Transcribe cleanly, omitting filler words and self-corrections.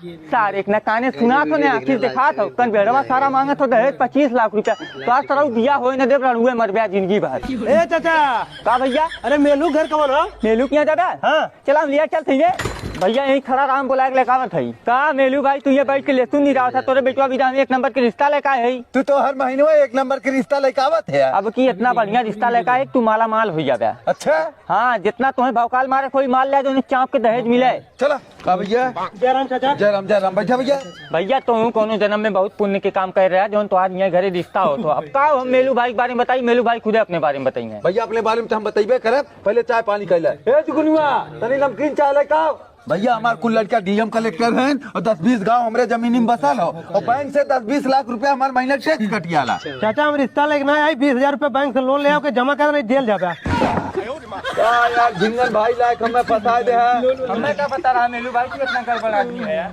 सारे एक न काने सुना तो ने आखिर देखा था कन बेड़वा सारा मांगा तो दहेज 25 लाख रुपया तो आज तरह दिया हो न देव रणुए मर गया जिंदगी भर। ए चाचा का भैया अरे मेलू घर कौन हो? मेलू किया दादा हाँ चला हम लिया चल थी भैया यही खड़ा राम बोला के लेकर थी का मेलू भाई तू ये बैठ के ले सुन नहीं रहा था तोरे बेटवा भी एक नंबर के रिश्ता लेकर है तू तो हर महीने एक नंबर के रिश्ता लेकर आवत है। अब की इतना बढ़िया रिश्ता लेकर एक तू माला माल हो जाए। अच्छा हाँ जितना तुम्हें भौकाल मारे कोई माल ले जो चाँप के दहेज मिले। चला का भैया जयराम चाचा जयराम बैठा भैया। भैया तुम कोनो जन्म में बहुत पुण्य के काम कर रहा है जो तो आज यहाँ घरे रिश्ता हो तो अब का हम मेलू भाई के बारे में बताइए। मेलू भाई खुद अपने बारे में बताइए। भैया अपने बारे में तो हम बताइए करे पहले चाय पानी कैला तनी नमकीन चाय लेका। भैया हमारे कुल लड़का डीएम कलेक्टर हैं और 10-20 गांव हमारे जमीनी में बसल हो और बैंक से 10-20 लाख रुपया हमारे महीने टैक्स कटियाला। चाचा हम रिश्ता लेके आई 20,000 रुपया बैंक से लोन ले आओ के जमा कर नहीं जेल जाबे। यार झिंगन भाई लायक हमें फंसा दे है। हमें क्या पता रहा मेलू भाई कितना गड़बड़ आदमी है यार।